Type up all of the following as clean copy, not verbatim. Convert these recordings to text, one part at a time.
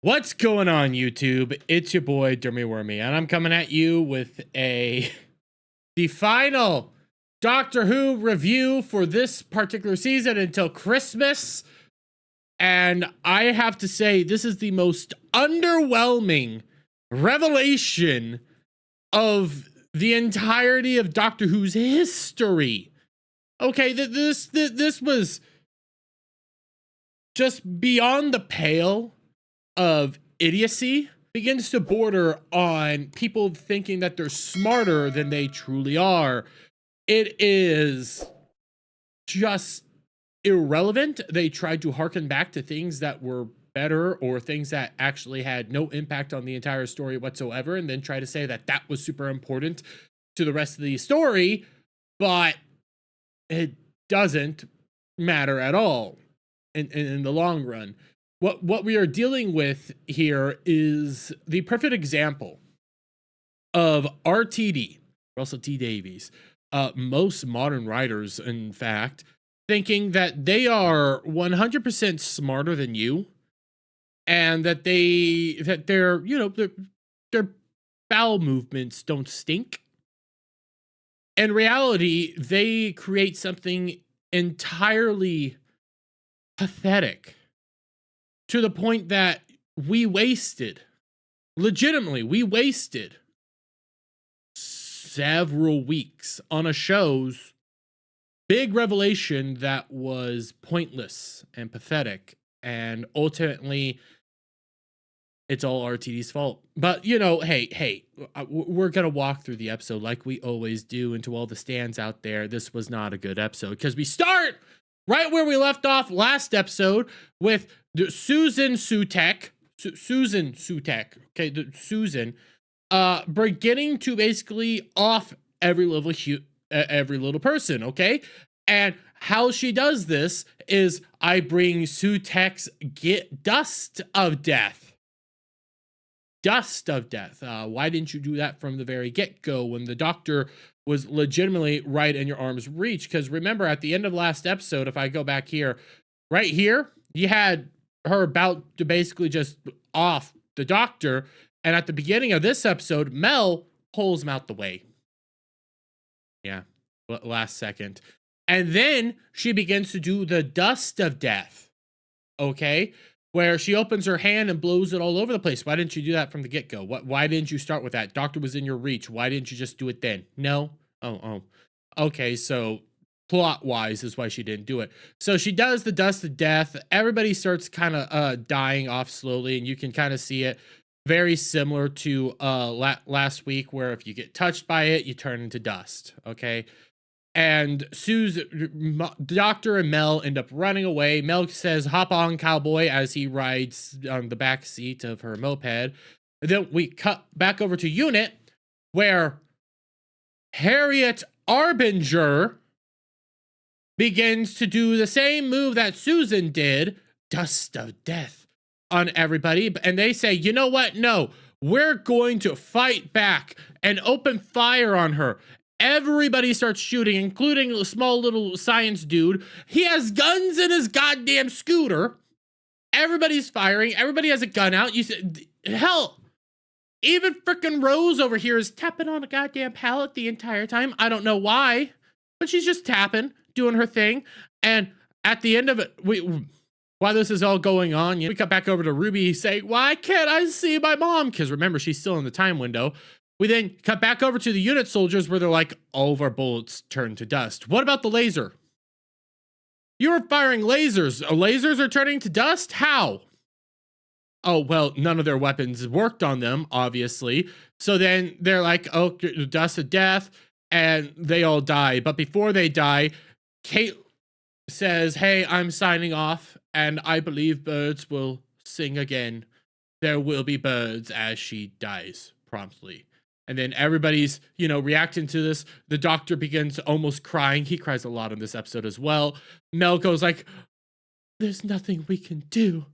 What's going on, YouTube? It's your boy Dermy Wormy, and I'm coming at you with the final Doctor Who review for this particular season until Christmas. And I have to say, this is the most underwhelming revelation of the entirety of Doctor Who's history. Okay, this was just beyond the pale of idiocy. Begins to border on people thinking that they're smarter than they truly are. It is just irrelevant. They tried to harken back to things that were better or things that actually had no impact on the entire story whatsoever, and then try to say that that was super important to the rest of the story, but it doesn't matter at all in the long run. What we are dealing with here is the perfect example of RTD, Russell T Davies, most modern writers, in fact, thinking that they are 100% smarter than you, and that their bowel movements don't stink. In reality, they create something entirely pathetic, to the point that we wasted several weeks on a show's big revelation that was pointless and pathetic, and ultimately it's all RTD's fault. But hey, we're gonna walk through the episode like we always do, and to all the stands out there, this was not a good episode, because we start right where we left off last episode with Susan Sutek, okay, Susan, beginning to basically off every little person, okay? And how she does this is, I bring Sutek's dust of death. Dust of death. Why didn't you do that from the very get-go when the doctor was legitimately right in your arm's reach? Because remember, at the end of last episode, if I go back here, right here, you had her about to basically just off the doctor, and at the beginning of this episode, Mel pulls him out the way. Yeah, last second. And then she begins to do the dust of death, okay? Where she opens her hand and blows it all over the place. Why didn't you do that from the get-go? Why didn't you start with that? Doctor was in your reach. Why didn't you just do it then? No? Oh. Okay, so plot-wise is why she didn't do it. So she does the dust of death. Everybody starts kind of dying off slowly, and you can kind of see it very similar to last week, where if you get touched by it, you turn into dust, okay? And Doctor and Mel end up running away. Mel says, "Hop on, cowboy," as he rides on the back seat of her moped. And then we cut back over to Unit, where Harriet Arbinger begins to do the same move that Susan did, dust of death, on everybody. And they say, you know what? No, we're going to fight back and open fire on her. Everybody starts shooting, including a small little science dude. He has guns in his goddamn scooter. Everybody's firing. Everybody has a gun out. You said, hell, even frickin' Rose over here is tapping on a goddamn pallet the entire time. I don't know why, but she's just tapping, doing her thing. And at the end of it, while this is all going on, we cut back over to Ruby saying, "Why can't I see my mom?" Because remember, she's still in the time window. We then cut back over to the Unit soldiers, where they're like, all of our bullets turn to dust. What about the laser? You were firing lasers. Lasers are turning to dust? How? Oh, well, none of their weapons worked on them, obviously. So then they're like, oh, dust of death, and they all die. But before they die, Kate says, "Hey, I'm signing off, and I believe birds will sing again. There will be birds," as she dies promptly. And then everybody's, reacting to this. The doctor begins almost crying. He cries a lot in this episode as well. Mel goes like, "There's nothing we can do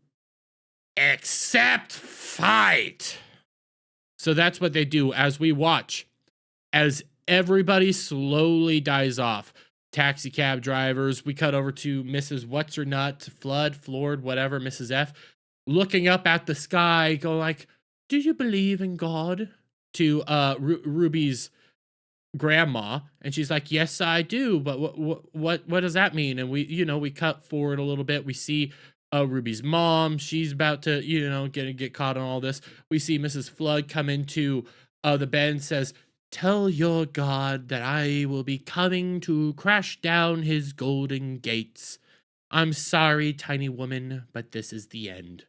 except fight." So that's what they do as we watch as everybody slowly dies off. Taxi cab drivers. We cut over to Mrs. What's-Her-Nut, Flood, Floored, whatever, Mrs. F, looking up at the sky, go like, "Do you believe in God?" to Ruby's grandma, and she's like, "Yes, I do, but what does that mean?" And we cut forward a little bit. We see Ruby's mom. She's about to get caught on all this. We see Mrs. Flood come into the bed and says, "Tell your God that I will be coming to crash down his golden gates. I'm sorry, tiny woman, but this is the end."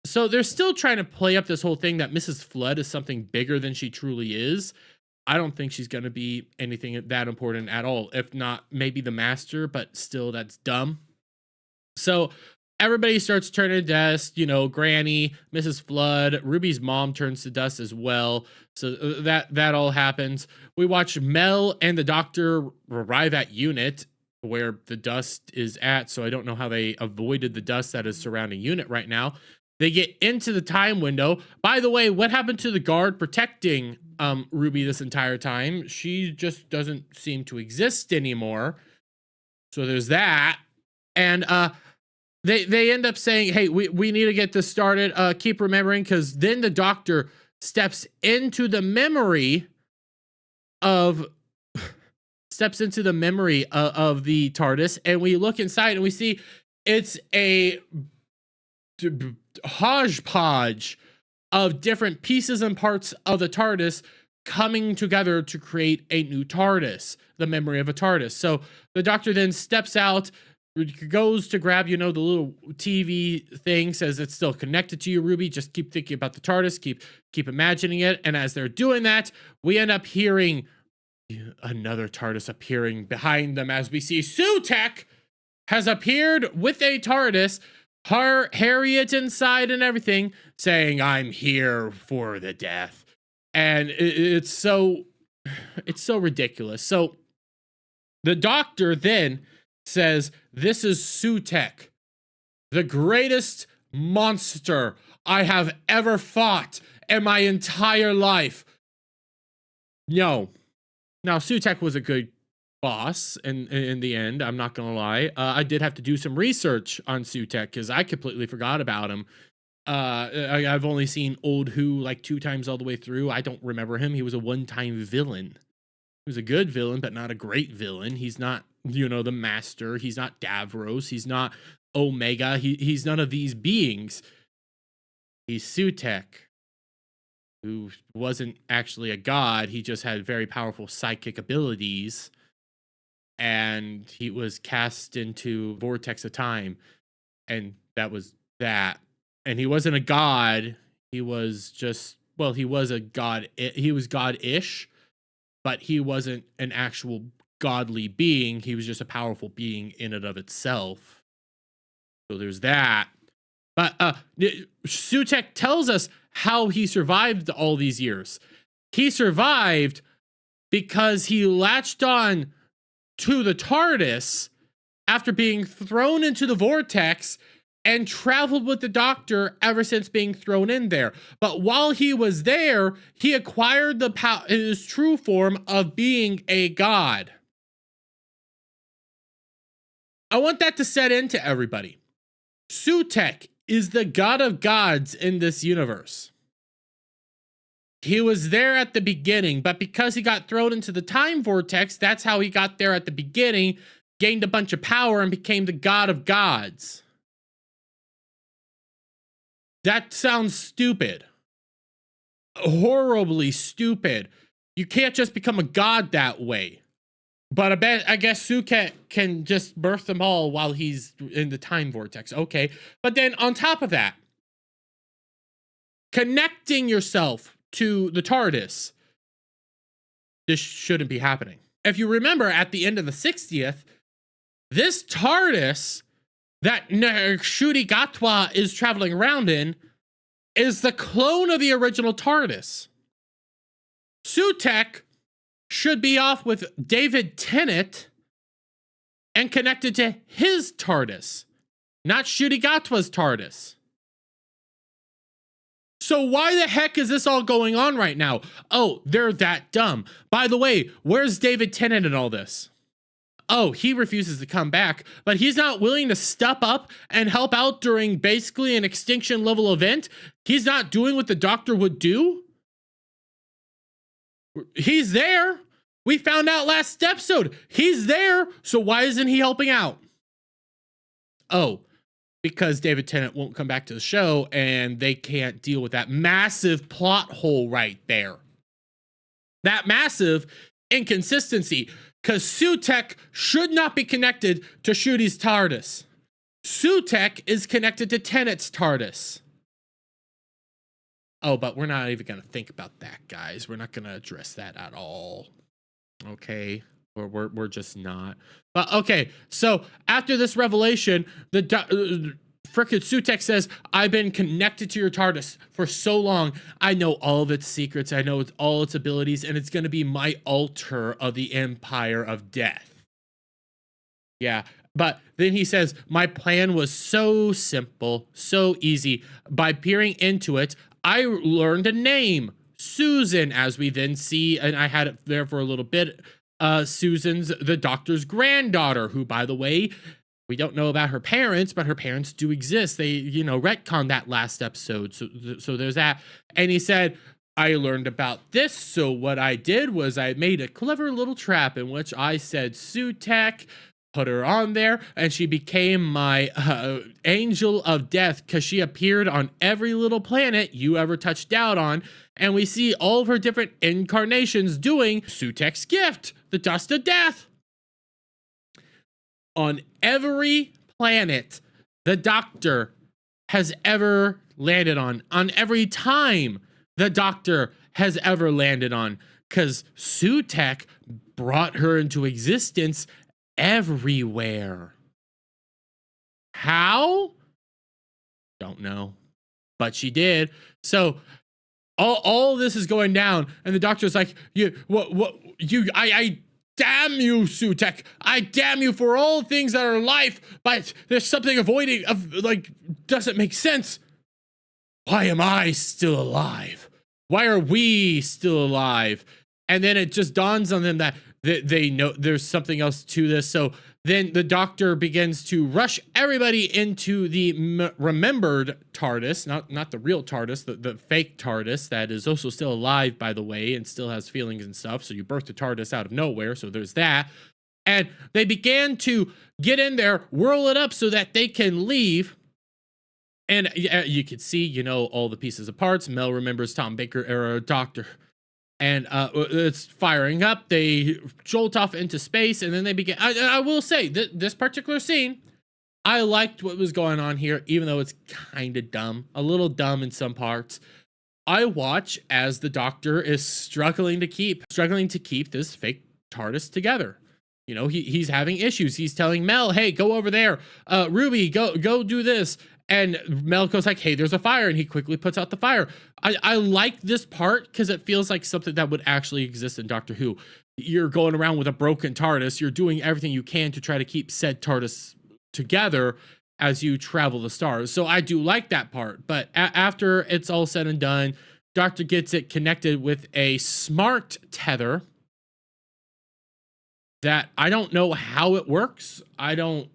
So they're still trying to play up this whole thing that Mrs. Flood is something bigger than she truly is. I don't think she's going to be anything that important at all. If not, maybe the master, but still, that's dumb. So everybody starts turning to dust. Granny, Mrs. Flood, Ruby's mom turns to dust as well. So that all happens. We watch Mel and the doctor arrive at Unit where the dust is at. So I don't know how they avoided the dust that is surrounding Unit right now. They get into the time window. By the way, what happened to the guard protecting Ruby this entire time? She just doesn't seem to exist anymore. So there's that. And they end up saying, "Hey, we need to get this started. Keep remembering," because then the doctor steps into the memory of the TARDIS, and we look inside and we see it's a hodgepodge of different pieces and parts of the TARDIS coming together to create a new TARDIS, the memory of a TARDIS. So the doctor then steps out, goes to grab, the little TV thing, says it's still connected to you, Ruby. Just keep thinking about the TARDIS, keep imagining it. And as they're doing that, we end up hearing another TARDIS appearing behind them as we see Sutek has appeared with a TARDIS, Harriet inside and everything, saying, "I'm here for the death." And it's so ridiculous. So the doctor then says, "This is Sutek, the greatest monster I have ever fought in my entire life." No. Now, Sutek was a good boss in the end, I'm not gonna lie. I did have to do some research on Sutek because I completely forgot about him. I've only seen Old Who like 2 times all the way through. I don't remember him. He was a one-time villain. He was a good villain, but not a great villain. He's not, the master. He's not Davros. He's not Omega. He's none of these beings. He's Sutek, who wasn't actually a god. He just had very powerful psychic abilities. And he was cast into vortex of time, and that was that. And he wasn't a god. He was just, well, he was a god. He was god-ish, but he wasn't an actual godly being. He was just a powerful being in and of itself. So there's that. But Sutek tells us how he survived all these years. He survived because he latched on to the TARDIS after being thrown into the vortex and traveled with the doctor ever since being thrown in there. But while he was there, he acquired his true form of being a god. I want that to set into everybody. Sutek is the god of gods in this universe. He was there at the beginning, but because he got thrown into the time vortex, that's how he got there at the beginning, gained a bunch of power, and became the god of gods. That sounds stupid. Horribly stupid. You can't just become a god that way. But I guess Sutek can just birth them all while he's in the time vortex. Okay. But then on top of that, connecting yourself to the TARDIS, this shouldn't be happening. If you remember, at the end of the 60th, this TARDIS that Ncuti Gatwa is traveling around in is the clone of the original TARDIS. Sutek should be off with David Tennant and connected to his TARDIS, not Ncuti Gatwa's TARDIS. So why the heck is this all going on right now? Oh, they're that dumb. By the way, where's David Tennant in all this? Oh, he refuses to come back, but he's not willing to step up and help out during basically an extinction level event. He's not doing what the Doctor would do. He's there. We found out last episode. He's there. So why isn't he helping out? Oh, because David Tennant won't come back to the show and they can't deal with that massive plot hole right there. That massive inconsistency. Because Sutek should not be connected to Ncuti's TARDIS. Sutek is connected to Tennant's TARDIS. Oh, but we're not even going to think about that, guys. We're not going to address that at all. Okay? We're just not. But okay, so after this revelation, the frickin' Sutek says, I've been connected to your TARDIS for so long. I know all of its secrets. I know all its abilities, and it's going to be my altar of the Empire of Death. Yeah, but then he says, my plan was so simple, so easy. By peering into it, I learned a name, Susan, as we then see, and I had it there for a little bit. Susan's the Doctor's granddaughter, who, by the way, we don't know about her parents, but her parents do exist. They, retconned that last episode. So there's that. And he said, I learned about this. So what I did was I made a clever little trap in which I said Sutek, put her on there, and she became my angel of death because she appeared on every little planet you ever touched down on. And we see all of her different incarnations doing Sutek's gift, the dust of death. On every planet the Doctor has ever landed on every time the Doctor has ever landed on, because Sutek brought her into existence everywhere. How? Don't know, but she did. So all this is going down, and the Doctor's like, I damn you, Sutek. I damn you for all things that are life, but there's something doesn't make sense. Why am I still alive? Why are we still alive? And then it just dawns on them that they know there's something else to this. So then the Doctor begins to rush everybody into the remembered TARDIS, not the real TARDIS, the fake TARDIS that is also still alive, by the way, and still has feelings and stuff. So you birth the TARDIS out of nowhere, so there's that. And they began to get in there, whirl it up so that they can leave. And you could see, all the pieces of parts. Mel remembers Tom Baker era Doctor. And it's firing up. They jolt off into space, and then they begin. I will say, this particular scene, I liked what was going on here, even though it's kind of dumb. A little dumb in some parts. I watch as the Doctor is struggling to keep this fake TARDIS together. He's having issues. He's telling Mel, hey, go over there. Ruby, go do this. And Mel goes like, hey, there's a fire. And he quickly puts out the fire. I like this part because it feels like something that would actually exist in Doctor Who. You're going around with a broken TARDIS. You're doing everything you can to try to keep said TARDIS together as you travel the stars. So I do like that part. But after it's all said and done, Doctor gets it connected with a smart tether that I don't know how it works. I don't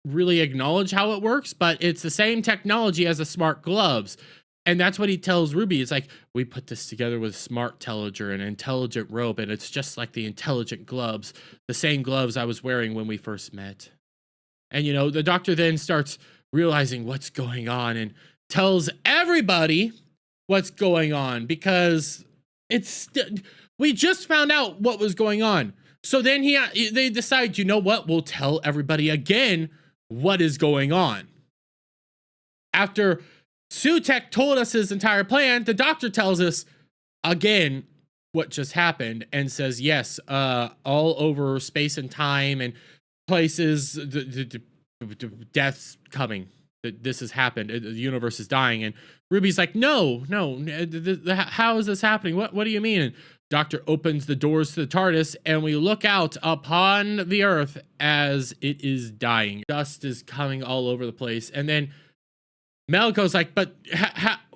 really acknowledge how it works, but it's the same technology as the smart gloves. And that's what he tells Ruby. It's like, we put this together with smart telliger, an intelligent rope, and it's just like the intelligent gloves, the same gloves I was wearing when we first met. And the Doctor then starts realizing what's going on and tells everybody what's going on, because we just found out what was going on. So then they decide, we'll tell everybody again what is going on. After Sutek told us his entire plan, the Doctor tells us again what just happened and says, yes, all over space and time and places, the death's coming. This has happened. The universe is dying. And Ruby's like, no, how is this happening? What do you mean? And Doctor opens the doors to the TARDIS, and we look out upon the Earth as it is dying. Dust is coming all over the place. And then Mel goes like, but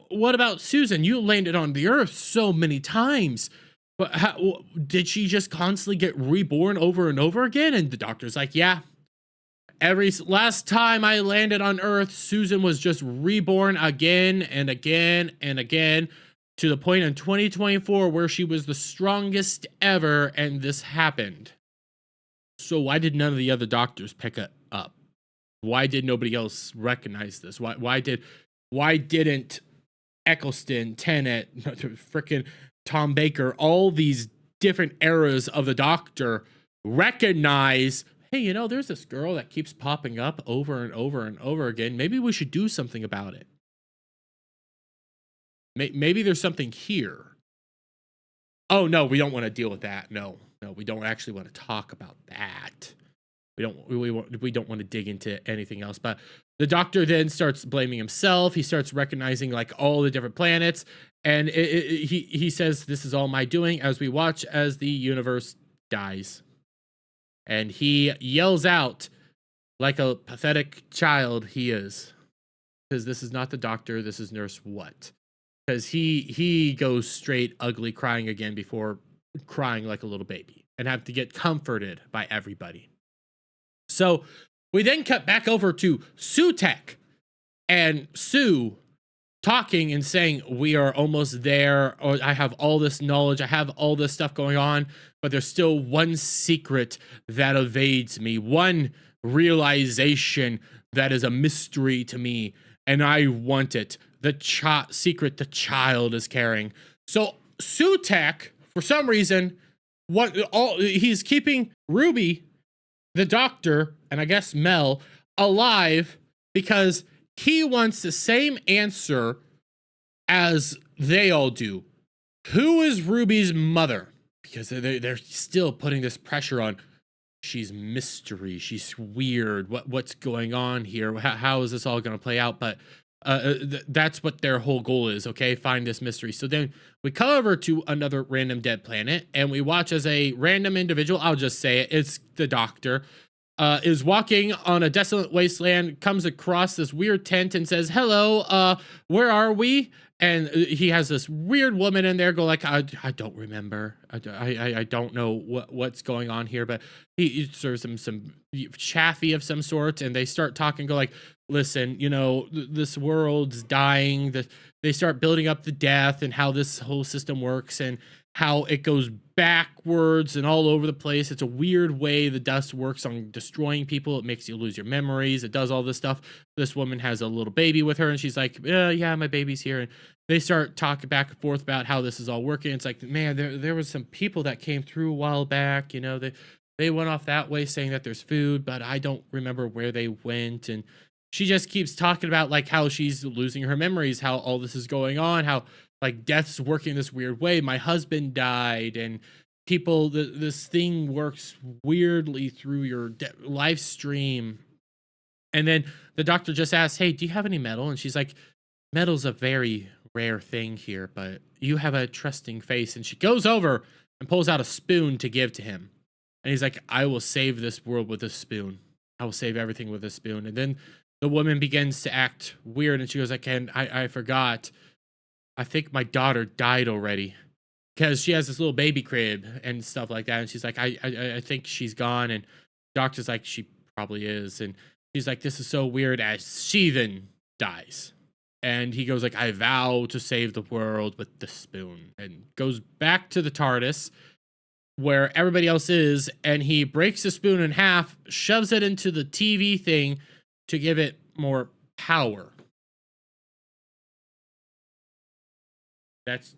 what about Susan? You landed on the Earth so many times. But how, did she just constantly get reborn over and over again? And the doctor's like, yeah. Every last time I landed on Earth, Susan was just reborn again and again and again, to the point in 2024 where she was the strongest ever, and this happened. So why did none of the other doctors pick it up? Why did nobody else recognize this? Why didn't Eccleston, Tennant, freaking Tom Baker, all these different eras of the Doctor recognize, hey, you know, there's this girl that keeps popping up over and over and over again. Maybe we should do something about it. Maybe there's something here. Oh, no, we don't want to deal with that. No, we don't actually want to talk about that. We don't want to dig into anything else. But the Doctor then starts blaming himself. He starts recognizing like all the different planets, and he says, "This is all my doing." As we watch as the universe dies, and he yells out like a pathetic child he is, because this is not the Doctor. This is Nurse What? Because he goes straight ugly crying again before crying like a little baby and have to get comforted by everybody. So we then cut back over to Sutek and Sue talking and saying, we are almost there, or I have all this knowledge, I have all this stuff going on, but there's still one secret that evades me, one realization that is a mystery to me, and I want it. The secret the child is carrying. So Sutek, for some reason, he's keeping Ruby, the Doctor, and I guess Mel, alive because he wants the same answer as they all do. Who is Ruby's mother? Because they're still putting this pressure on. She's mystery. She's weird. What's going on here? How is this all going to play out? But that's what their whole goal is, okay? Find this mystery. So then we come over to another random dead planet, and we watch as a random individual, I'll just say it, it's the Doctor, is walking on a desolate wasteland, comes across this weird tent and says, hello, where are we? And he has this weird woman in there go like, I don't remember. I don't know what's going on here, but he serves him some chaffee of some sort, and they start talking, go like, listen, you know, this world's dying. They start building up the death and how this whole system works and how it goes backwards and all over the place. It's a weird way the dust works on destroying people. It makes you lose your memories. It does all this stuff. This woman has a little baby with her, and she's like, yeah, my baby's here. And they start talking back and forth about how this is all working. It's like, man, there was some people that came through a while back. You know, they went off that way saying that there's food, but I don't remember where they went. And she just keeps talking about like how she's losing her memories, how all this is going on, how like death's working this weird way. My husband died, and people, this thing works weirdly through your live stream. And then the Doctor just asks, hey, do you have any metal? And she's like, metal's a very rare thing here, but you have a trusting face. And she goes over and pulls out a spoon to give to him. And he's like, I will save this world with a spoon. I will save everything with a spoon. And then the woman begins to act weird, and she goes like, I forgot. I think my daughter died already, because she has this little baby crib and stuff like that. And she's like, I think she's gone. And Doctor's like, she probably is. And she's like, this is so weird, as she then dies. And he goes like, I vow to save the world with the spoon, and goes back to the TARDIS where everybody else is. And he breaks the spoon in half, shoves it into the TV thing to give it more power. That's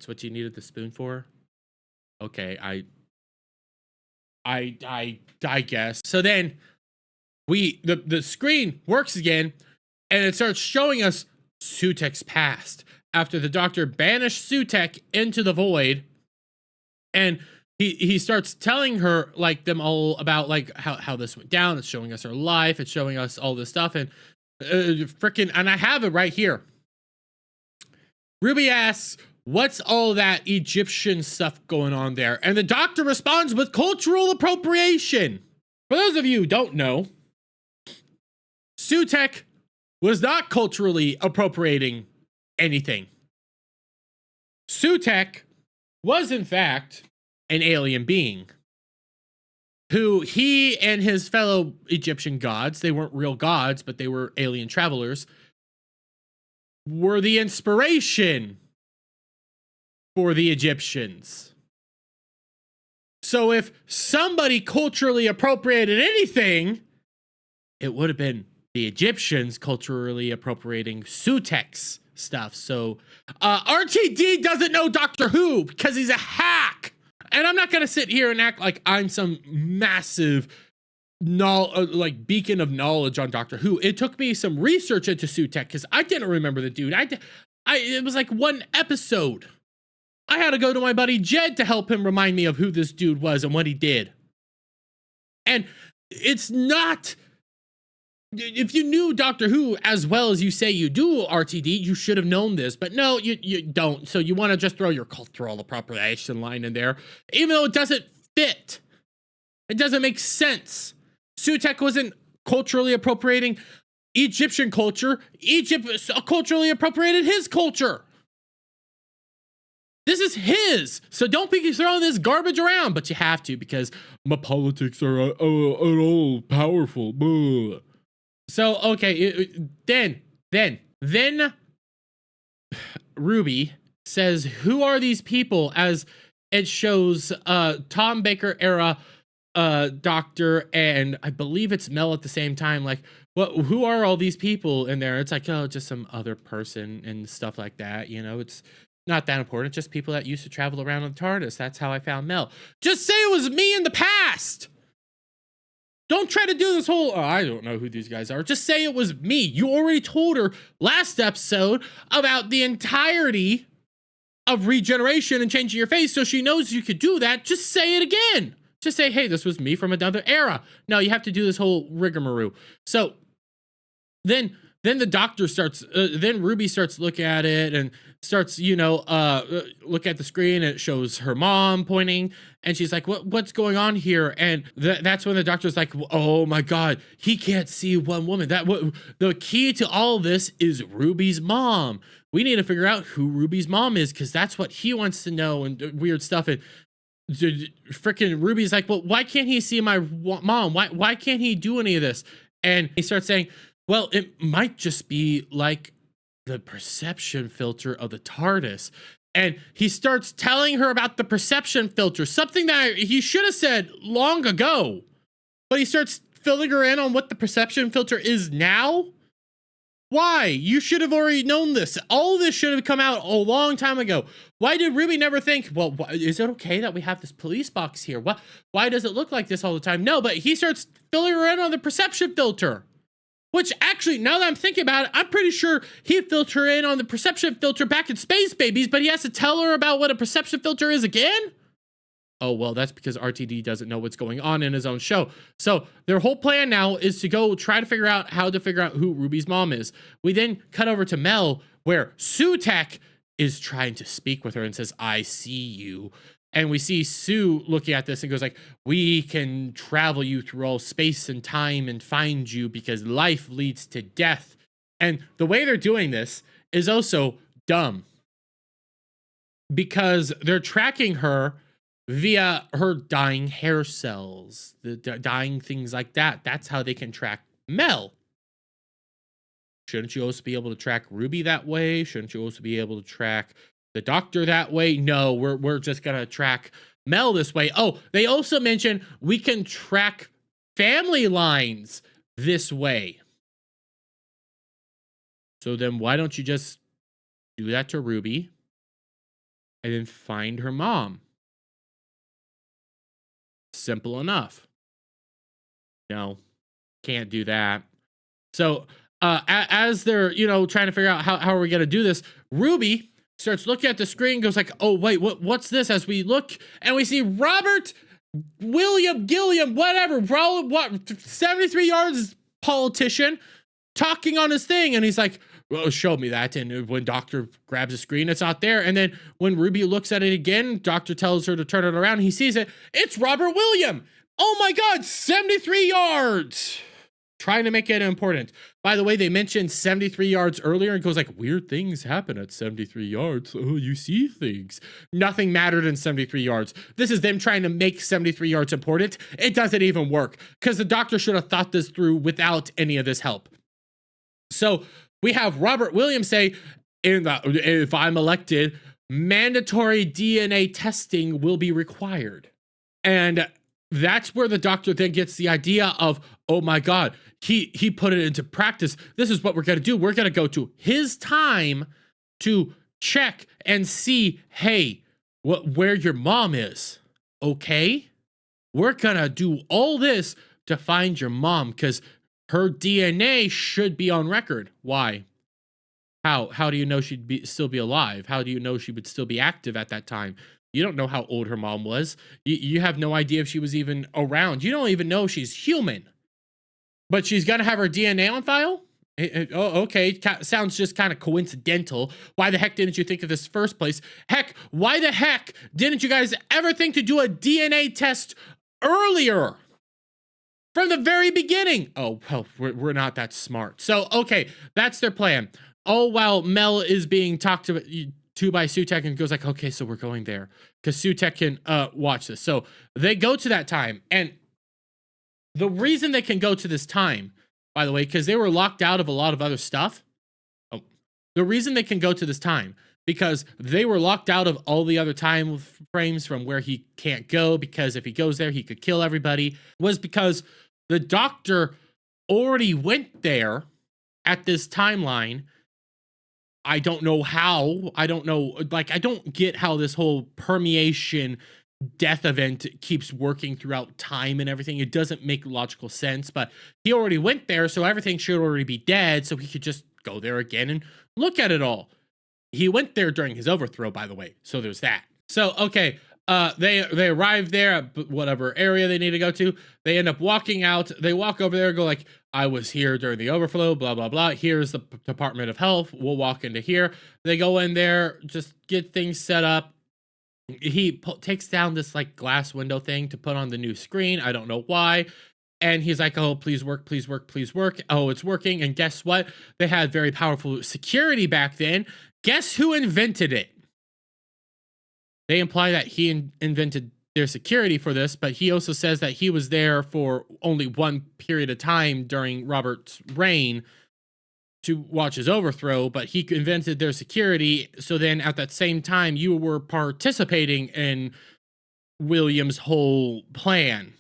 what you needed the spoon for? Okay, I guess. So then the screen works again, and it starts showing us Sutek's past after the Doctor banished Sutek into the void, and he starts telling her like them all about like how this went down. It's showing us her life. It's showing us all this stuff, and and I have it right here. Ruby asks, what's all that Egyptian stuff going on there? And the Doctor responds with cultural appropriation. For those of you who don't know, Sutek was not culturally appropriating anything. Sutek was in fact an alien being who he and his fellow Egyptian gods, they weren't real gods, but they were alien travelers, were the inspiration for the Egyptians. So if somebody culturally appropriated anything, it would have been the Egyptians culturally appropriating Sutek's stuff. So RTD doesn't know Doctor Who because he's a hack. And I'm not going to sit here and act like I'm some massive like beacon of knowledge on Doctor Who. It took me some research into Sutek because I didn't remember the dude. It was like one episode. I had to go to my buddy Jed to help him remind me of who this dude was and what he did. And it's not... If you knew Doctor Who as well as you say you do, RTD, you should have known this. But no, you don't. So you want to just throw your cultural appropriation line in there, even though it doesn't fit. It doesn't make sense. Sutek wasn't culturally appropriating Egyptian culture. Egypt culturally appropriated his culture. This is his. So don't be throwing this garbage around. But you have to because my politics are all powerful. Blah. So, okay, then Ruby says, who are these people? As it shows Tom Baker era doctor, and I believe it's Mel at the same time. Like, who are all these people in there? It's like, oh, just some other person and stuff like that. You know, it's not that important. Just people that used to travel around on the TARDIS. That's how I found Mel. Just say it was me in the past. Don't try to do this whole, oh, I don't know who these guys are. Just say it was me. You already told her last episode about the entirety of regeneration and changing your face, so she knows you could do that. Just say it again. Just say, hey, this was me from another era. No, you have to do this whole rigmarole. So then the doctor starts, then Ruby starts looking at it and starts, look at the screen, and it shows her mom pointing, and she's like, what's going on here? And that's when the doctor's like, oh my God, he can't see one woman. The key to all this is Ruby's mom. We need to figure out who Ruby's mom is, because that's what he wants to know, and weird stuff. And freaking Ruby's like, well, why can't he see my mom? Why can't he do any of this? And he starts saying, well, it might just be like the perception filter of the TARDIS. And he starts telling her about the perception filter, something that he should have said long ago. But he starts filling her in on what the perception filter is now. Why? You should have already known this. All this should have come out a long time ago. Why did Ruby never think, well, is it okay that we have this police box here? Why does it look like this all the time? No, but he starts filling her in on the perception filter. Which actually, now that I'm thinking about it, I'm pretty sure he filtered her in on the perception filter back in Space Babies, but he has to tell her about what a perception filter is again? Oh, well, that's because RTD doesn't know what's going on in his own show. So their whole plan now is to go try to figure out how to figure out who Ruby's mom is. We then cut over to Mel, where Sutek is trying to speak with her and says, I see you. And we see Sue looking at this and goes like, we can travel you through all space and time and find you because life leads to death. And the way they're doing this is also dumb, because they're tracking her via her dying hair cells, the dying things like that. That's how they can track Mel. Shouldn't you also be able to track Ruby that way? Shouldn't you also be able to track the doctor that way? No, we're just gonna track Mel this way. Oh, they also mentioned we can track family lines this way. So then why don't you just do that to Ruby and then find her mom? Simple enough. No, can't do that. So as they're, trying to figure out how are we gonna do this, Ruby starts looking at the screen, goes like, oh, wait, what's this? As we look, and we see Robert William Gilliam, whatever, 73 yards politician, talking on his thing. And he's like, well, show me that. And when Doctor grabs the screen, it's not there. And then when Ruby looks at it again, Doctor tells her to turn it around. He sees it. It's Robert William. Oh my God, 73 yards. trying to make it important. By the way, they mentioned 73 yards earlier and goes like, weird things happen at 73 yards. Oh, you see things. Nothing mattered in 73 yards. This is them trying to make 73 yards important. It doesn't even work because the doctor should have thought this through without any of this help. So we have Robert Williams say, if I'm elected, mandatory DNA testing will be required. And that's where the doctor then gets the idea of, oh my God, he put it into practice. This is what we're going to do. We're going to go to his time to check and see, hey, where your mom is. Okay? We're going to do all this to find your mom because her DNA should be on record. Why? How do you know she'd still be alive? How do you know she would still be active at that time? You don't know how old her mom was. You have no idea if she was even around. You don't even know she's human. But she's going to have her DNA on file? Oh, okay. Sounds just kind of coincidental. Why the heck didn't you think of this first place? Heck, why the heck didn't you guys ever think to do a DNA test earlier? From the very beginning. Oh, well, we're not that smart. So, okay, that's their plan. Oh, while Mel is being talked to by Sutek and goes like, okay, so we're going there because Sutek can watch this. So they go to that time. And the reason they can go to this time, by the way, because they were locked out of a lot of other stuff. Oh, the reason they can go to this time, because they were locked out of all the other time frames from where he can't go, because if he goes there, he could kill everybody, was because the doctor already went there at this timeline. I don't know how. I don't know. Like, I don't get how this whole permeation death event keeps working throughout time and everything. It doesn't make logical sense, but he already went there, so everything should already be dead, so he could just go there again and look at it all. He went there during his overthrow, by the way, so there's that. So, okay, they arrive there at whatever area they need to go to. They end up walking out. They walk over there and go like, I was here during the overflow, blah, blah, blah. Here's the Department of Health. We'll walk into here. They go in there, just get things set up. He takes down this like glass window thing to put on the new screen. I don't know why. And he's like, oh, please work, please work, please work. Oh, it's working. And guess what? They had very powerful security back then. Guess who invented it? They imply that he invented their security for this, but he also says that he was there for only one period of time during Robert's reign to watch his overthrow, but he invented their security. So then at that same time, you were participating in William's whole plan.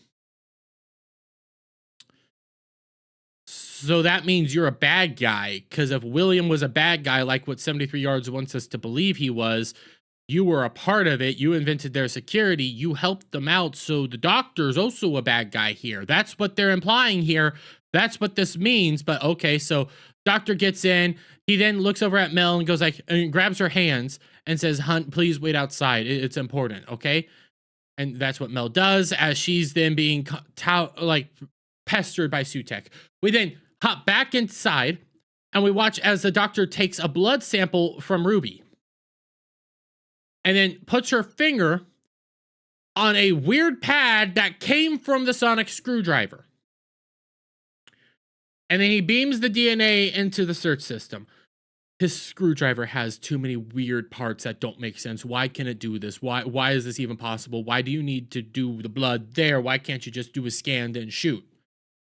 So that means you're a bad guy, because if William was a bad guy, like what 73 Yards wants us to believe he was, you were a part of it. You invented their security. You helped them out. So the doctor's also a bad guy here. That's what they're implying here. That's what this means. But okay, so doctor gets in. He then looks over at Mel and goes like, and grabs her hands and says, Hunt, please wait outside. It's important. Okay. And that's what Mel does as she's then being like pestered by Sutek. We then hop back inside and we watch as the doctor takes a blood sample from Ruby and then puts her finger on a weird pad that came from the sonic screwdriver. And then he beams the DNA into the search system. His screwdriver has too many weird parts that don't make sense. Why can it do this? Why is this even possible? Why do you need to do the blood there? Why can't you just do a scan then shoot?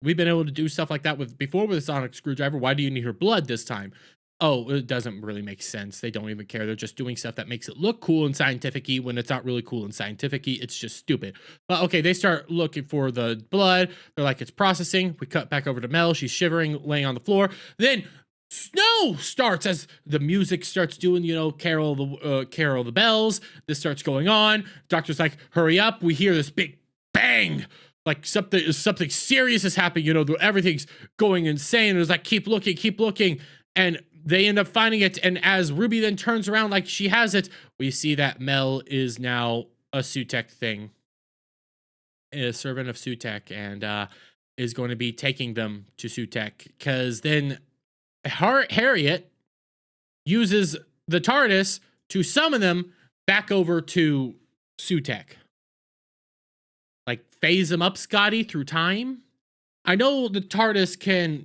We've been able to do stuff like that before with a sonic screwdriver. Why do you need her blood this time? Oh, it doesn't really make sense. They don't even care. They're just doing stuff that makes it look cool and scientific-y when it's not really cool and scientific-y. It's just stupid. But okay, they start looking for the blood. They're like, it's processing. We cut back over to Mel. She's shivering, laying on the floor. Then snow starts as the music starts doing, Carol the bells. This starts going on. Doctor's like, hurry up. We hear this big bang. Like something serious is happening. Everything's going insane. It's like, keep looking. And they end up finding it, and as Ruby then turns around like she has it, we see that Mel is now a Sutek thing. A servant of Sutek, and is going to be taking them to Sutek, because then Harriet uses the TARDIS to summon them back over to Sutek. Like, phase them up, Scotty, through time? I know the TARDIS can,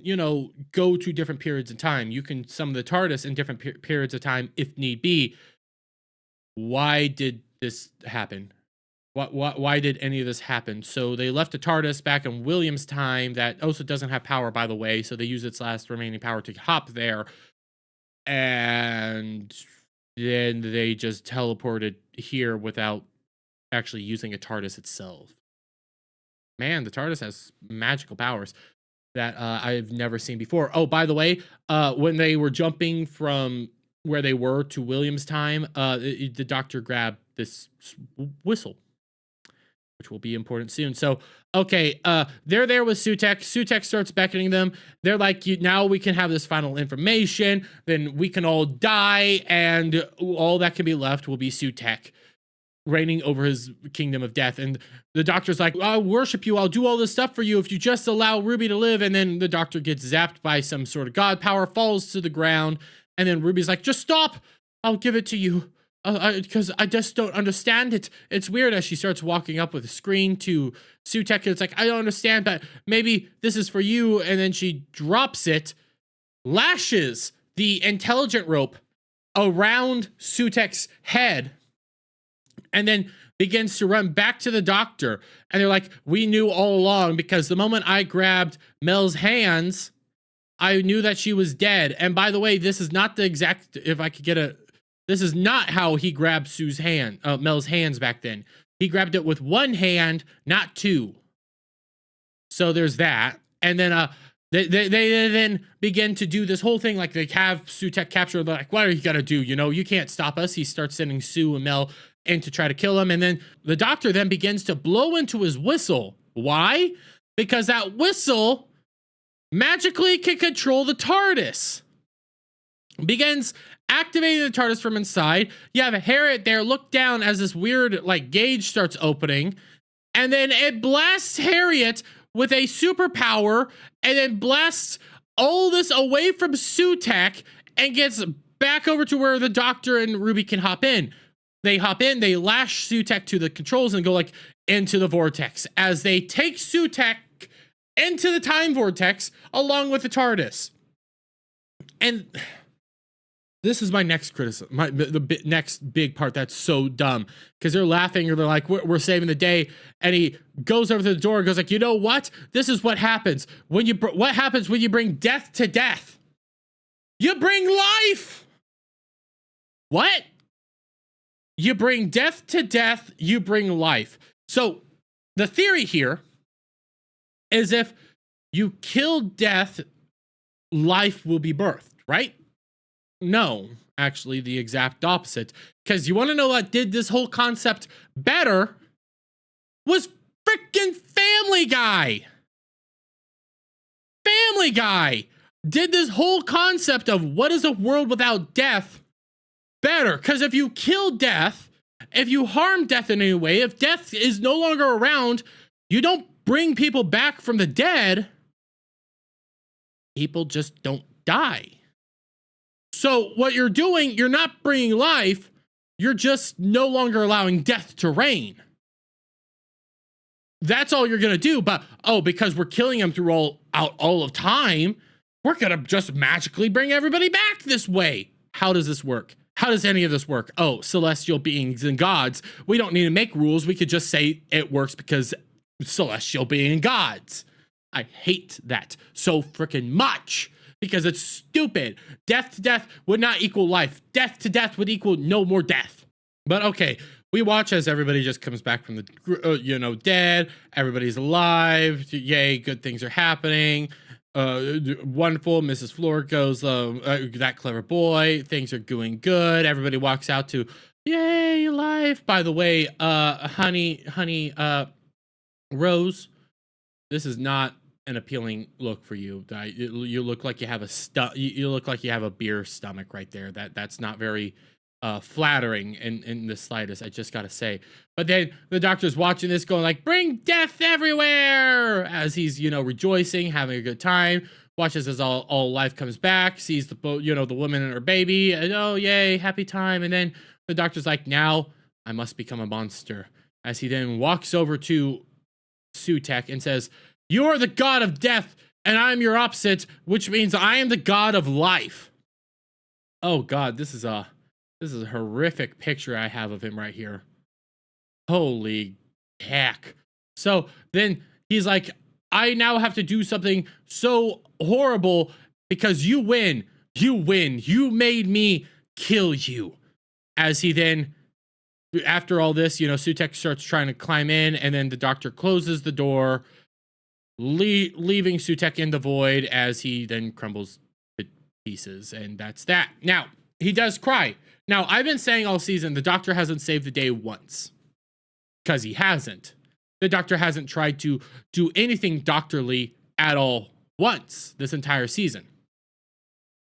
go to different periods of time. You can summon the TARDIS in different periods of time if need be. Why did this happen? Why did any of this happen? So they left the TARDIS back in William's time that also doesn't have power, by the way. So they use its last remaining power to hop there. And then they just teleported here without actually using a TARDIS itself. Man, the TARDIS has magical powers that I've never seen before. Oh, by the way, when they were jumping from where they were to William's time, the Doctor grabbed this whistle, which will be important soon. So, okay, they're there with Sutekh. Sutekh starts beckoning them. They're like, now we can have this final information. Then we can all die, and all that can be left will be Sutekh reigning over his kingdom of death. And the Doctor's like, I'll worship you. I'll do all this stuff for you if you just allow Ruby to live. And then the Doctor gets zapped by some sort of god power, falls to the ground. And then Ruby's like, just stop. I'll give it to you. Because I just don't understand it. It's weird as she starts walking up with a screen to Sutekh. It's like, I don't understand, but maybe this is for you. And then she drops it, lashes the intelligent rope around Sutekh's head, and then begins to run back to the Doctor. And they're like, we knew all along, because the moment I grabbed Mel's hands, I knew that she was dead. And by the way, this is not the exact, this is not how he grabbed Mel's hands back then. He grabbed it with one hand, not two. So there's that. And then they then begin to do this whole thing, like they have Sutekh captured. They're like, what are you gonna do? You can't stop us. He starts sending Sue and Mel in to try to kill him. And then the Doctor then begins to blow into his whistle. Why? Because that whistle magically can control the TARDIS. Begins activating the TARDIS from inside. You have Harriet there look down as this weird gauge starts opening, and then it blasts Harriet with a superpower, and then blasts all this away from Sutekh and gets back over to where the Doctor and Ruby can hop in. They hop in, they lash Sutekh to the controls and go into the vortex as they take Sutekh into the time vortex along with the TARDIS. And this is my next criticism, the next big part that's so dumb, because they're laughing or they're like, we're saving the day. And he goes over to the door and goes like, you know what? This is what happens when you bring death to death. You bring life. What? You bring death to death, you bring life. So the theory here is if you kill death, life will be birthed, right? No, actually the exact opposite. Because you want to know what did this whole concept better? Was freaking Family Guy. Family Guy did this whole concept of what is a world without death better. Because if you kill death, if you harm death in any way, if death is no longer around, you don't bring people back from the dead. People just don't die. So what you're doing, you're not bringing life, you're just no longer allowing death to reign. That's all you're going to do. But, because we're killing them through all of time, we're going to just magically bring everybody back this way. How does this work? How does any of this work? Celestial beings and gods. We don't need to make rules. We could just say it works because celestial being gods. I hate that so freaking much because it's stupid. Death to death would not equal life. Death to death would equal no more death. But okay, we watch as everybody just comes back from the, dead. Everybody's alive. Yay, good things are happening. Wonderful. Mrs. Floor goes, that clever boy. Things are going good. Everybody walks out to, yay, life. By the way, honey, Rose, this is not an appealing look for you. You look like you have you look like you have a beer stomach right there. That's not very flattering in the slightest, I just gotta say. But then the doctor's watching this going like, bring death everywhere, as he's, rejoicing, having a good time, watches as all life comes back, sees the woman and her baby, and oh yay, happy time. And then the doctor's like, now I must become a monster, as he then walks over to Sutekh and says, You are the god of death, and I am your opposite, which means I am the god of life. Oh god, this is a horrific picture I have of him right here. Holy heck. So then he's like, I now have to do something so horrible because you win. You win. You made me kill you. As he then, after all this, Sutek starts trying to climb in, and then the doctor closes the door, leaving Sutek in the void as he then crumbles to pieces. And that's that. Now, he does cry. Now, I've been saying all season, the doctor hasn't saved the day once. Because he hasn't. The doctor hasn't tried to do anything doctorly at all once this entire season.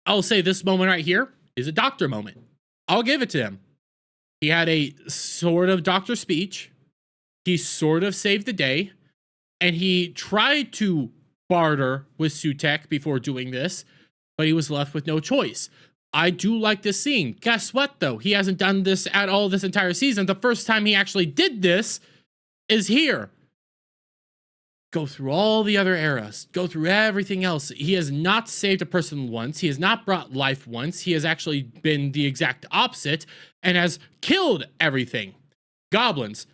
I'll say this moment right here is a doctor moment. I'll give it to him. He had a sort of doctor speech. He sort of saved the day. And he tried to barter with Sutek before doing this, but he was left with no choice. I do like this scene. Guess what, though? He hasn't done this at all this entire season. The first time he actually did this is here. Go through all the other eras. Go through everything else. He has not saved a person once. He has not brought life once. He has actually been the exact opposite and has killed everything. Goblins.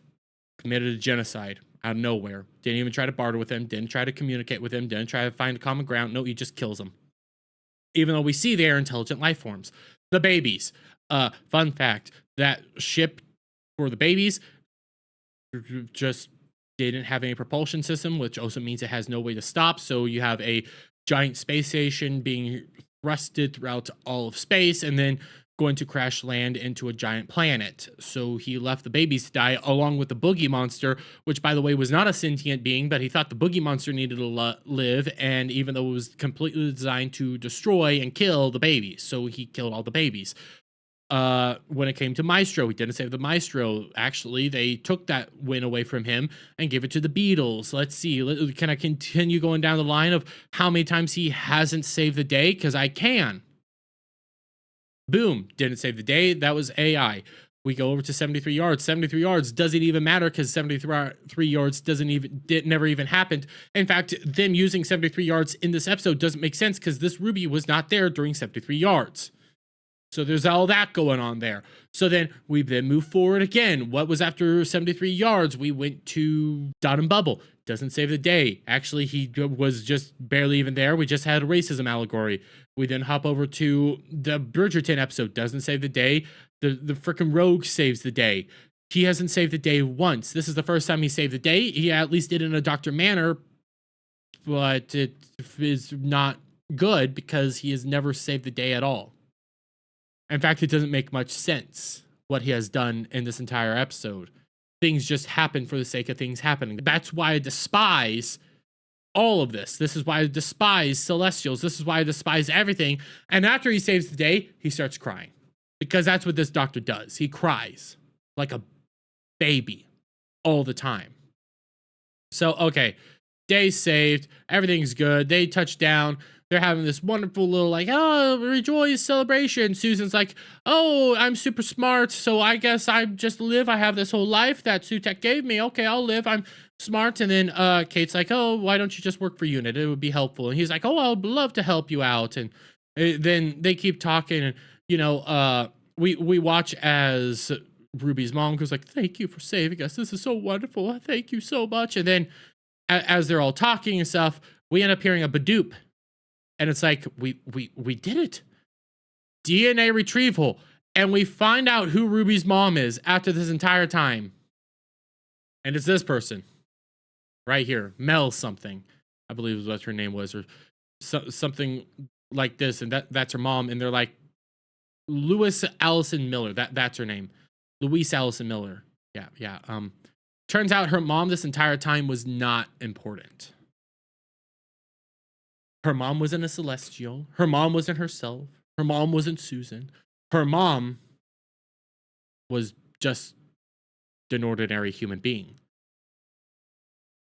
Committed a genocide out of nowhere. Didn't even try to barter with him. Didn't try to communicate with him. Didn't try to find a common ground. No, he just kills them. Even though we see they are intelligent life forms. The babies. Fun fact, that ship for the babies just didn't have any propulsion system, which also means it has no way to stop. So you have a giant space station being thrusted throughout all of space and then going to crash land into a giant planet. So he left the babies to die along with the boogie monster, which by the way was not a sentient being, but he thought the boogie monster needed to live, and even though it was completely designed to destroy and kill the babies, so he killed all the babies. When it came to Maestro, he didn't save the Maestro. Actually, they took that win away from him and gave it to the Beatles. Let's see, can I continue going down the line of how many times he hasn't saved the day? Because I can. Boom, didn't save the day. That was AI. We go over to 73 yards. 73 yards doesn't even matter because 73 yards never even happened. In fact, them using 73 yards in this episode doesn't make sense because this Ruby was not there during 73 yards. So there's all that going on there. So then we move forward again. What was after 73 yards? We went to Dot and Bubble. Doesn't save the day. Actually, he was just barely even there. We just had a racism allegory. We then hop over to the Bridgerton episode. Doesn't save the day. The freaking Rogue saves the day. He hasn't saved the day once. This is the first time he saved the day. He at least did it in a doctor manner, but it is not good because he has never saved the day at all. In fact, it doesn't make much sense what he has done in this entire episode. Things just happen for the sake of things happening. That's why I despise all of this. This is why I despise Celestials. This is why I despise everything. And after he saves the day, he starts crying. Because that's what this doctor does. He cries like a baby all the time. So, okay, day saved. Everything's good. They touch down. They're having this wonderful little oh, rejoice celebration. Susan's like, oh, I'm super smart, so I guess I just live. I have this whole life that Sutek gave me. Okay, I'll live. I'm smart. And then Kate's like, oh, why don't you just work for UNIT? It would be helpful. And he's like, oh, I'd love to help you out. And then they keep talking. And, we watch as Ruby's mom goes like, thank you for saving us. This is so wonderful. Thank you so much. And then as they're all talking and stuff, we end up hearing a badoop. And it's like, we did it. DNA retrieval. And we find out who Ruby's mom is after this entire time. And it's this person. Right here. Mel something. I believe is what her name was. Or something like this. And that's her mom. And they're like, Louise Allison Miller. That's her name. Louise Allison Miller. Yeah. Turns out her mom this entire time was not important. Her mom wasn't a Celestial. Her mom wasn't herself. Her mom wasn't Susan. Her mom was just an ordinary human being.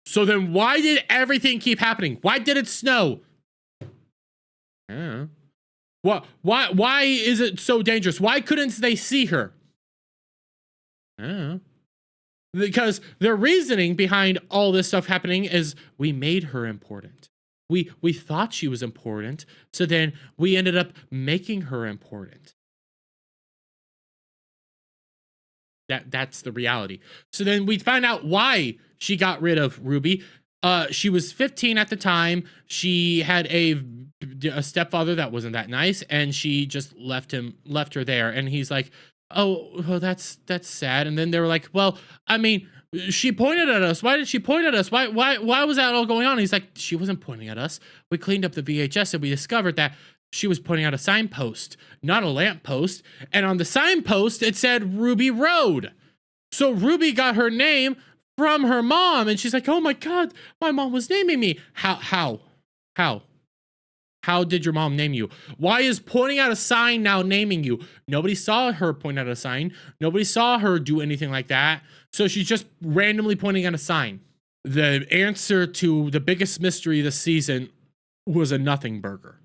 So then why did everything keep happening? Why did it snow? I don't know. Why is it so dangerous? Why couldn't they see her? I don't know. Because their reasoning behind all this stuff happening is we made her important. We thought she was important, so then we ended up making her important. That's the reality. So then we find out why she got rid of Ruby. She was 15 at the time. She had a stepfather that wasn't that nice, and she just left her there. And he's like, "Oh, well, that's sad." And then they were like, "Well, I mean, she pointed at us. Why did she point at us? Why was that all going on?" He's like, "She wasn't pointing at us. We cleaned up the VHS and we discovered that she was pointing at a signpost, not a lamppost. And on the signpost, it said Ruby Road. So Ruby got her name from her mom." And she's like, "Oh my God, my mom was naming me." How did your mom name you? Why is pointing at a sign now naming you? Nobody saw her point at a sign. Nobody saw her do anything like that. So she's just randomly pointing at a sign. The answer to the biggest mystery this season was a nothing burger.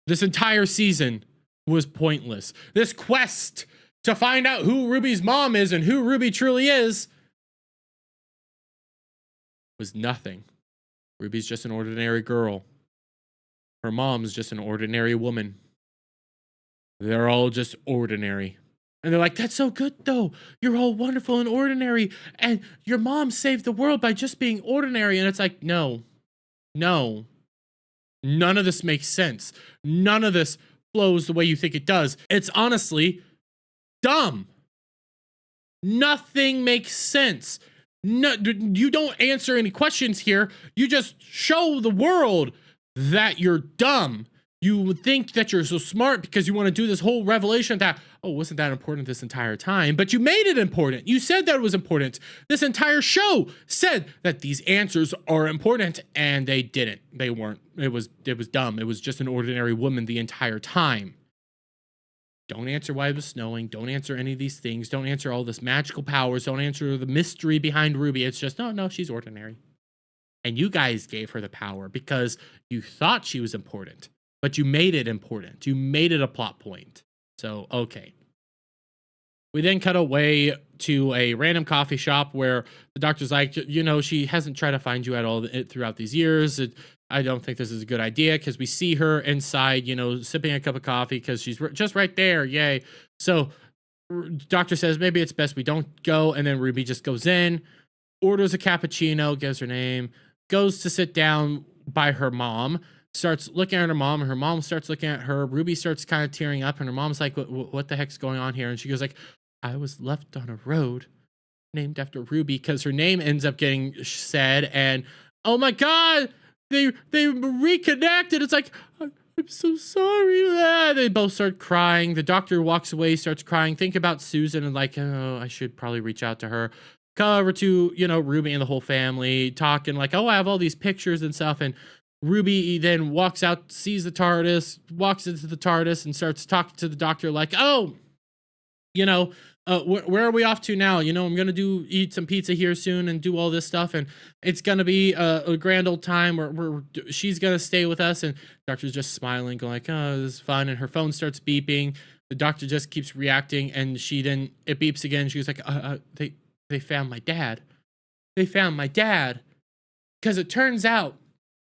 This entire season was pointless. This quest to find out who Ruby's mom is and who Ruby truly is was nothing. Ruby's just an ordinary girl. Her mom's just an ordinary woman. They're all just ordinary. And they're like, "That's so good though. You're all wonderful and ordinary. And your mom saved the world by just being ordinary." And it's like, no. None of this makes sense. None of this flows the way you think it does. It's honestly dumb. Nothing makes sense. No, you don't answer any questions here. You just show the world that you're dumb. You would think that you're so smart because you want to do this whole revelation that, oh, wasn't that important this entire time? But you made it important. You said that it was important. This entire show said that these answers are important, and they didn't. They weren't. It was dumb. It was just an ordinary woman the entire time. Don't answer why it was snowing. Don't answer any of these things. Don't answer all this magical powers. Don't answer the mystery behind Ruby. It's just, no, she's ordinary. And you guys gave her the power because you thought she was important, but you made it important. You made it a plot point. So, okay. We then cut away to a random coffee shop where the doctor's like, you know, she hasn't tried to find you at all throughout these years. I don't think this is a good idea, because we see her inside, you know, sipping a cup of coffee because she's just right there. Yay. So doctor says maybe it's best we don't go. And then Ruby just goes in, orders a cappuccino, gives her name, goes to sit down by her mom, starts looking at her mom, and her mom starts looking at her. Ruby starts kind of tearing up, and her mom's like, what the heck's going on here? And she goes like, "I was left on a road named after Ruby," because her name ends up getting said, and oh my God, they reconnected. It's like, "I'm so sorry." They both start crying. The doctor walks away, starts crying. Think about Susan and like, oh, I should probably reach out to her. Cover to, you know, Ruby and the whole family talking like, oh, I have all these pictures and stuff. And Ruby then walks out, sees the TARDIS, walks into the TARDIS and starts talking to the doctor like, oh, you know, where are we off to now? You know, I'm going to eat some pizza here soon and do all this stuff. And it's going to be a grand old time where she's going to stay with us. And doctor's just smiling, going like, oh, this is fun. And her phone starts beeping. The doctor just keeps reacting. And it beeps again. She was like, they found my dad. They found my dad. Because it turns out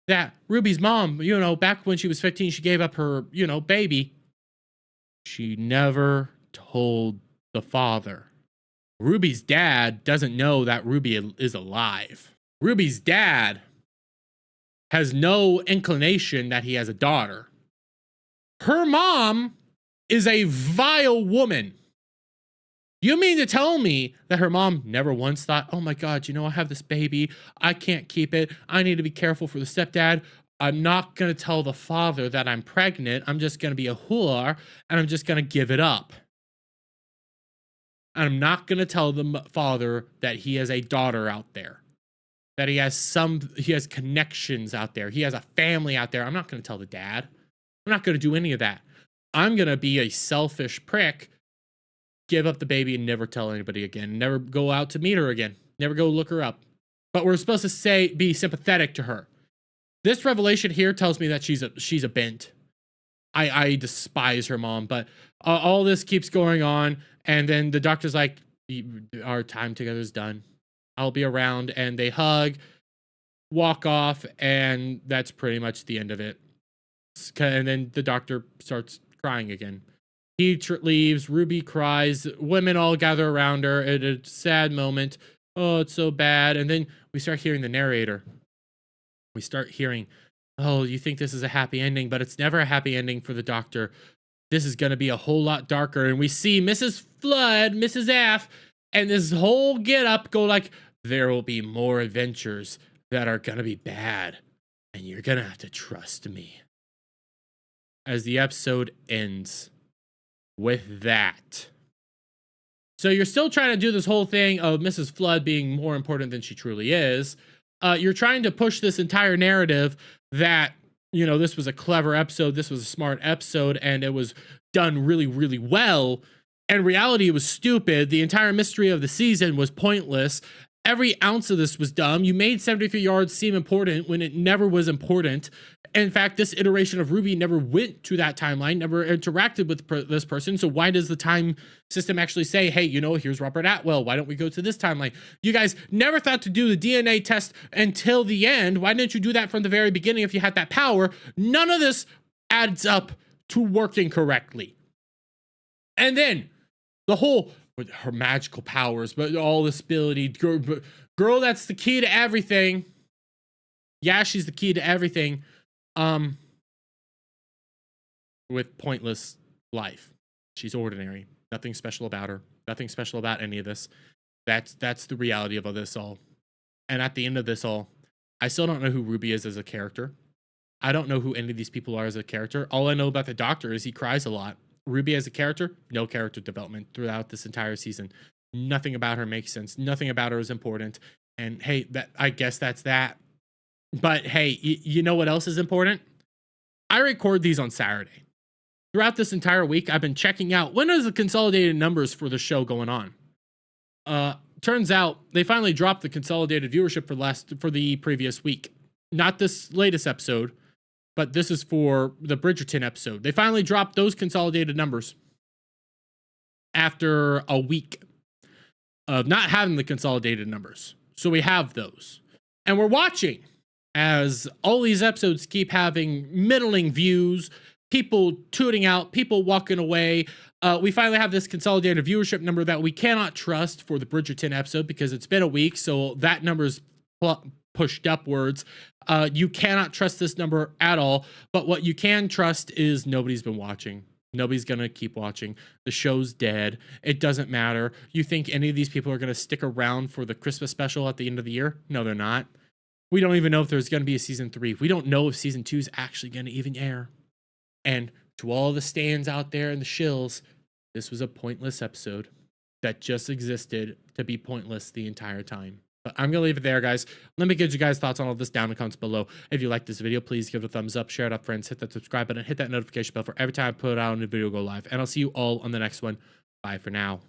that Ruby's mom, you know, back when she was 15, she gave up her, you know, baby. She never told the father. Ruby's dad doesn't know that Ruby is alive. Ruby's dad has no inclination that he has a daughter. Her mom is a vile woman. You mean to tell me that her mom never once thought, oh my God, you know, I have this baby. I can't keep it. I need to be careful for the stepdad. I'm not going to tell the father that I'm pregnant. I'm just going to be a whore, and I'm just going to give it up. And I'm not going to tell the father that he has a daughter out there, that he has connections out there. He has a family out there. I'm not going to tell the dad. I'm not going to do any of that. I'm going to be a selfish prick, give up the baby and never tell anybody again. Never go out to meet her again. Never go look her up. But we're supposed to be sympathetic to her. This revelation here tells me that she's a bent. I despise her mom, but all this keeps going on. And then the doctor's like, our time together is done. I'll be around. And they hug, walk off, and that's pretty much the end of it. And then the doctor starts crying again. He leaves. Ruby cries. Women all gather around her at a sad moment. Oh, it's so bad. And then we start hearing the narrator. We start hearing, oh, you think this is a happy ending, but it's never a happy ending for the doctor. This is going to be a whole lot darker. And we see Mrs. Flood, Mrs. F, and this whole get up go like, there will be more adventures that are going to be bad. And you're going to have to trust me. As the episode ends with that. So you're still trying to do this whole thing of Mrs. Flood being more important than she truly is. You're trying to push this entire narrative that, you know, this was a clever episode, this was a smart episode, and it was done really, really well. In reality, it was stupid. The entire mystery of the season was pointless. Every ounce of this was dumb. You made 73 yards seem important when it never was important. In fact, this iteration of Ruby never went to that timeline, never interacted with this person. So why does the time system actually say, hey, you know, here's Robert Atwell. Why don't we go to this timeline? You guys never thought to do the DNA test until the end. Why didn't you do that from the very beginning if you had that power? None of this adds up to working correctly. And then the whole, with her magical powers, but all this ability, girl, that's the key to everything. Yeah, she's the key to everything. With pointless life. She's ordinary. Nothing special about her. Nothing special about any of this. That's the reality of this all. And at the end of this all, I still don't know who Ruby is as a character. I don't know who any of these people are as a character. All I know about the doctor is he cries a lot. Ruby as a character, no character development throughout this entire season. Nothing about her makes sense. Nothing about her is important. And hey, I guess that's that. But hey, you know what else is important? I record these on Saturday. Throughout this entire week, I've been checking out when is the consolidated numbers for the show going on. Turns out they finally dropped the consolidated viewership for the previous week. Not this latest episode, but this is for the Bridgerton episode. They finally dropped those consolidated numbers after a week of not having the consolidated numbers. So we have those. And we're watching as all these episodes keep having middling views, people tuning out, people walking away. We finally have this consolidated viewership number that we cannot trust for the Bridgerton episode because it's been a week, so that number's pushed upwards. You cannot trust this number at all, but what you can trust is nobody's been watching. Nobody's going to keep watching. The show's dead. It doesn't matter. You think any of these people are going to stick around for the Christmas special at the end of the year? No, they're not. We don't even know if there's going to be a season 3. We don't know if season 2 is actually going to even air. And to all the stands out there and the shills, this was a pointless episode that just existed to be pointless the entire time. But I'm going to leave it there, guys. Let me get you guys' thoughts on all this down in the comments below. If you like this video, please give it a thumbs up, share it up, friends, hit that subscribe button, hit that notification bell for every time I put out a new video go live. And I'll see you all on the next one. Bye for now.